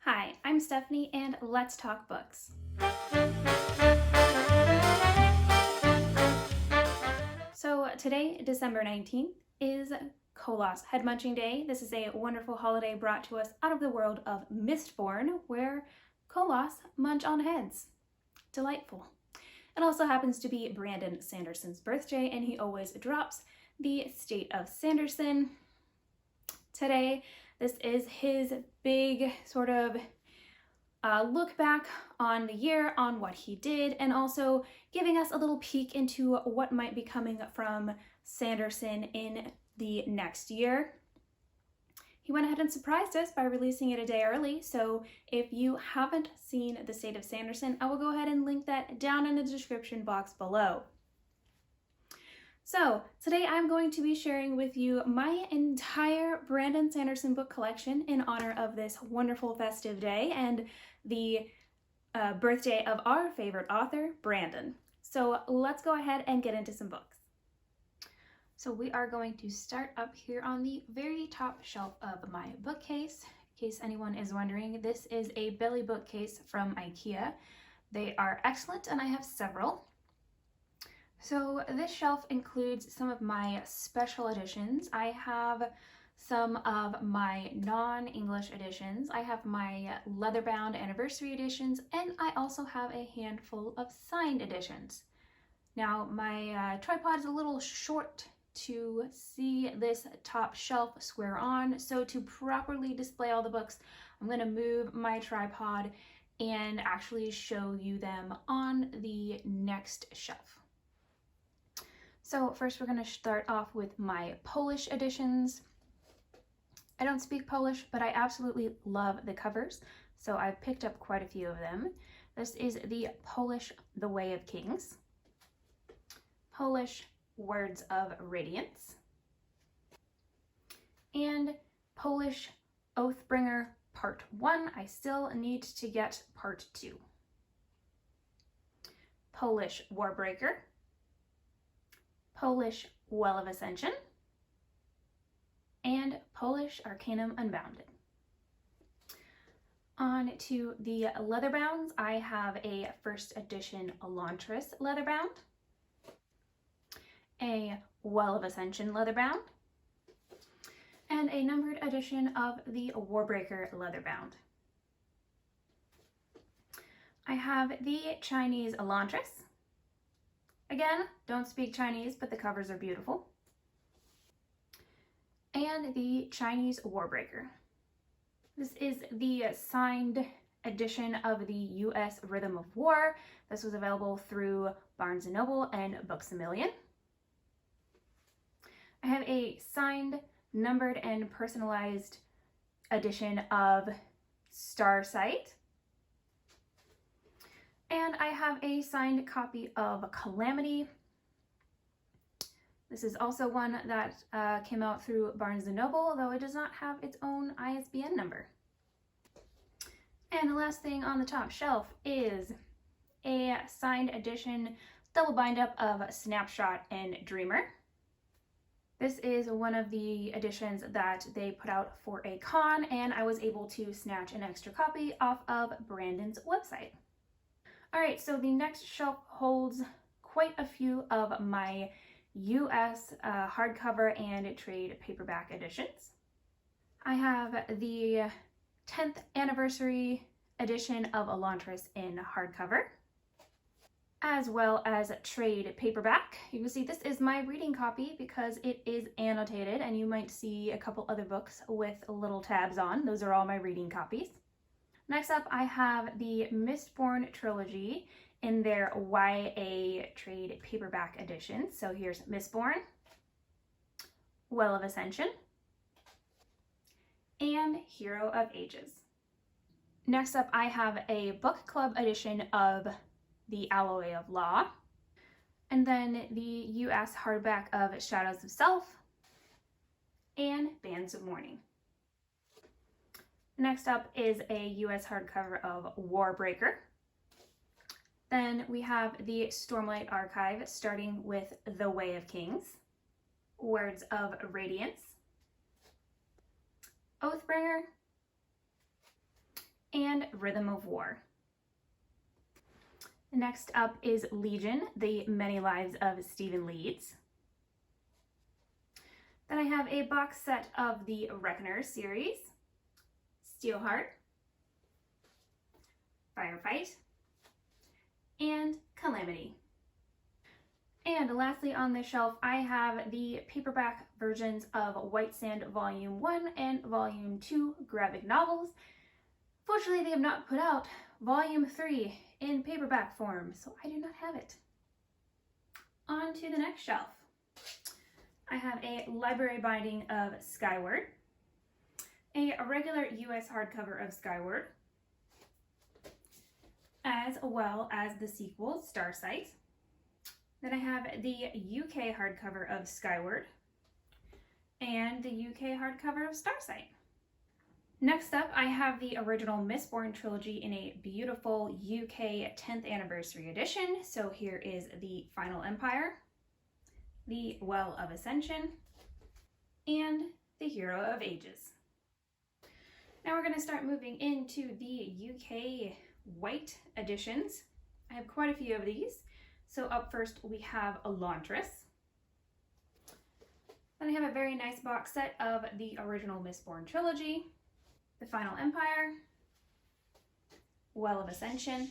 Hi, I'm Stephanie and let's talk books. So today, December 19th, is Koloss Head Munching Day. This is a wonderful holiday brought to us out of the world of Mistborn, where Koloss munch on heads. Delightful. It also happens to be Brandon Sanderson's birthday, and he always drops the state of Sanderson. Today, this is his big sort of look back on the year, on what he did, and also giving us a little peek into what might be coming from Sanderson in the next year. He went ahead and surprised us by releasing it a day early, so if you haven't seen The State of Sanderson, I will go ahead and link that down in the description box below. So today I'm going to be sharing with you my entire Brandon Sanderson book collection in honor of this wonderful festive day and the birthday of our favorite author, Brandon. So let's go ahead and get into some books. So we are going to start up here on the very top shelf of my bookcase. In case anyone is wondering, this is a belly bookcase from IKEA. They are excellent and I have several. So this shelf includes some of my special editions. I have some of my non-English editions. I have my leather-bound anniversary editions, and I also have a handful of signed editions. Now, my tripod is a little short to see this top shelf square on, so to properly display all the books, I'm going to move my tripod and actually show you them on the next shelf. So first we're going to start off with my Polish editions. I don't speak Polish, but I absolutely love the covers, so I've picked up quite a few of them. This is the Polish The Way of Kings, Polish Words of Radiance, and Polish Oathbringer Part 1. I still need to get Part 2. Polish Warbreaker, Polish Well of Ascension, and Polish Arcanum Unbounded. On to the leatherbounds, I have a first edition Elantris leatherbound, a Well of Ascension leatherbound, and a numbered edition of the Warbreaker leatherbound. I have the Chinese Elantris. Again, don't speak Chinese, but the covers are beautiful. And the Chinese Warbreaker. This is the signed edition of the U.S. Rhythm of War. This was available through Barnes & Noble and Books A Million. I have a signed, numbered, and personalized edition of Starsight. And I have a signed copy of Calamity. This is also one that came out through Barnes & Noble, though it does not have its own ISBN number. And the last thing on the top shelf is a signed edition double bind up of Snapshot and Dreamer. This is one of the editions that they put out for a con, and I was able to snatch an extra copy off of Brandon's website. Alright, so the next shelf holds quite a few of my US hardcover and trade paperback editions. I have the 10th anniversary edition of Elantris in hardcover, as well as trade paperback. You can see this is my reading copy because it is annotated, and you might see a couple other books with little tabs on. Those are all my reading copies. Next up, I have the Mistborn trilogy in their YA trade paperback edition. So here's Mistborn, Well of Ascension, and Hero of Ages. Next up, I have a book club edition of The Alloy of Law, and then the US hardback of Shadows of Self and Bands of Mourning. Next up is a US hardcover of Warbreaker. Then we have the Stormlight Archive, starting with The Way of Kings, Words of Radiance, Oathbringer, and Rhythm of War. Next up is Legion, The Many Lives of Stephen Leeds. Then I have a box set of the Reckoner series, Steelheart, Firefight, and Calamity. And lastly on this shelf, I have the paperback versions of White Sand Volume 1 and Volume 2 graphic novels. Fortunately, they have not put out Volume 3 in paperback form, so I do not have it. On to the next shelf. I have a library binding of Skyward, a regular US hardcover of Skyward, as well as the sequel, Starsight. Then I have the UK hardcover of Skyward and the UK hardcover of Starsight. Next up, I have the original Mistborn trilogy in a beautiful UK 10th anniversary edition. So here is the Final Empire, the Well of Ascension, and the Hero of Ages. Now we're going to start moving into the UK white editions. I have quite a few of these. So up first we have Elantris. Then I have a very nice box set of the original Mistborn trilogy, the Final Empire, Well of Ascension,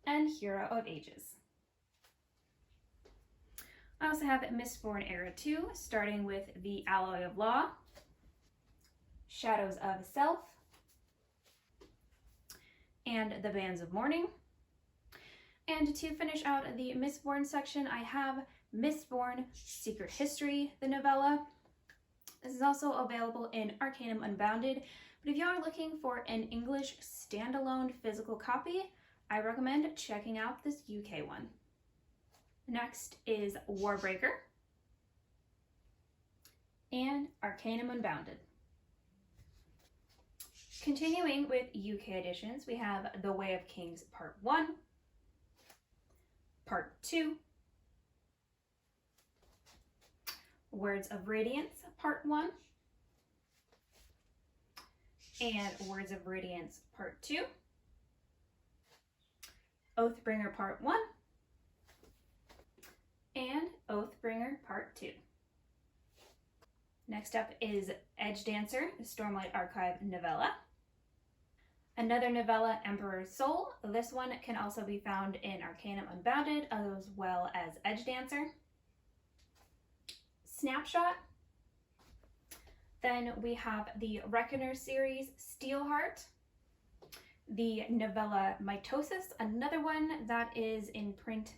and Hero of Ages. I also have Mistborn Era 2, starting with the Alloy of Law, Shadows of Self, and the Bands of Mourning. And to finish out the Mistborn section, I have Mistborn Secret History, the novella. This is also available in Arcanum Unbounded, but if you are looking for an English standalone physical copy, I recommend checking out this UK one. Next is Warbreaker and Arcanum Unbounded. Continuing with UK editions, we have The Way of Kings Part 1, Part 2, Words of Radiance Part 1, and Words of Radiance Part 2, Oathbringer Part 1, and Oathbringer Part 2. Next up is Edge Dancer, the Stormlight Archive novella. Another novella, Emperor's Soul. This one can also be found in Arcanum Unbounded, as well as Edge Dancer. Snapshot. Then we have the Reckoner series, Steelheart. The novella Mitosis, another one that is in print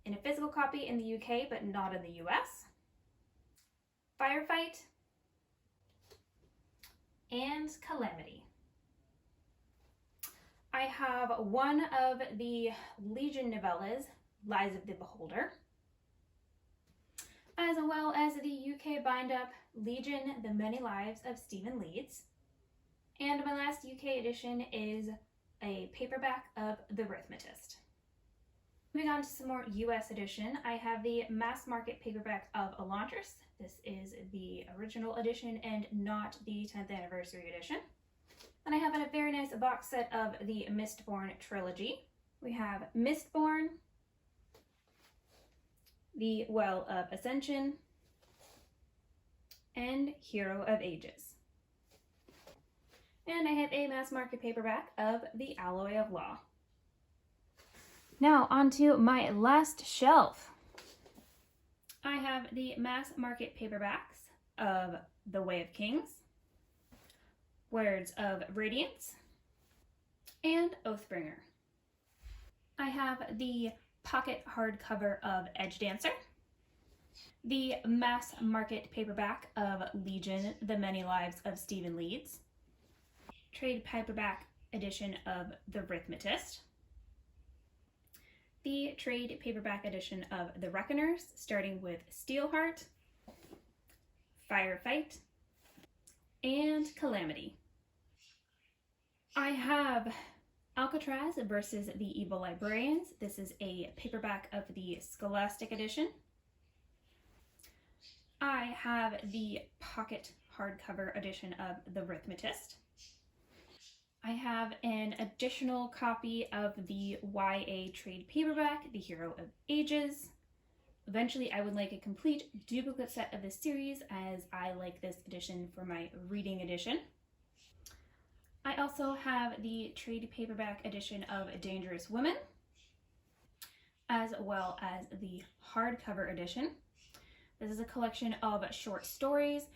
in a physical copy in the UK, but not in the US. Firefight. And Calamity. I have one of the Legion novellas, Lies of the Beholder, as well as the UK bind-up Legion, The Many Lives of Stephen Leeds. And my last UK edition is a paperback of The Arithmetist. Moving on to some more US edition, I have the mass market paperback of Elantris. This is the original edition and not the 10th anniversary edition. And I have a very nice box set of the Mistborn trilogy. We have Mistborn, the Well of Ascension, and Hero of Ages. And I have a mass market paperback of the Alloy of Law. Now onto my last shelf. I have the mass market paperbacks of The Way of Kings, Words of Radiance, and Oathbringer. I have the pocket hardcover of Edge Dancer, the mass market paperback of Legion, The Many Lives of Stephen Leeds, trade paperback edition of The Arithmetist, the trade paperback edition of The Reckoners, starting with Steelheart, Firefight, and Calamity. I have Alcatraz versus the Evil Librarians. This is a paperback of the Scholastic edition. I have the pocket hardcover edition of The Arithmetist. I have an additional copy of the YA trade paperback, The Hero of Ages. Eventually, I would like a complete duplicate set of this series, as I like this edition for my reading edition. I also have the trade paperback edition of Dangerous Women, as well as the hardcover edition. This is a collection of short stories.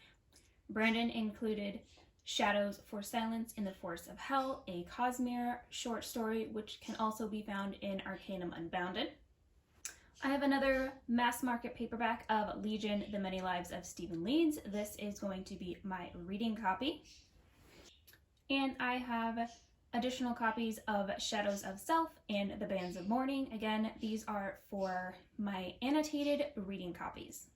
Brandon included Shadows for Silence in the Force of Hell, a Cosmere short story, which can also be found in Arcanum Unbounded. I have another mass market paperback of Legion, The Many Lives of Stephen Leeds. This is going to be my reading copy. And I have additional copies of Shadows of Self and The Bands of Mourning. Again, these are for my annotated reading copies.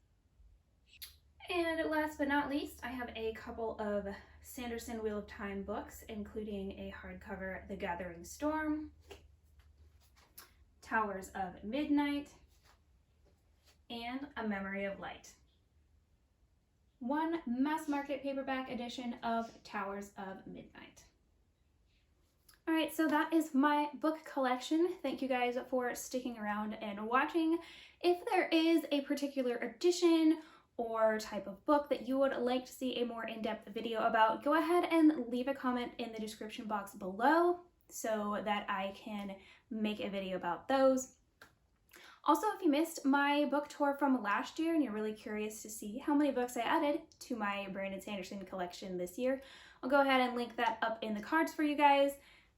And last but not least, I have a couple of Sanderson Wheel of Time books, including a hardcover The Gathering Storm, Towers of Midnight, and A Memory of Light. One mass market paperback edition of Towers of Midnight. Alright, so that is my book collection. Thank you guys for sticking around and watching. If there is a particular edition or type of book that you would like to see a more in-depth video about, go ahead and leave a comment in the description box below so that I can make a video about those. Also, if you missed my book tour from last year and you're really curious to see how many books I added to my Brandon Sanderson collection this year, I'll go ahead and link that up in the cards for you guys.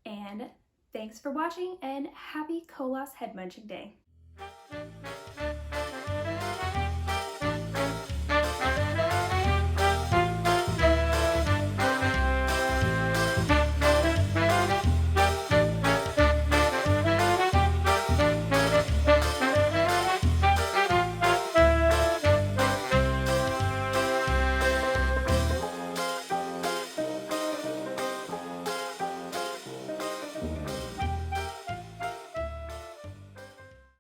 And thanks for watching, and happy Koloss Head Munching Day.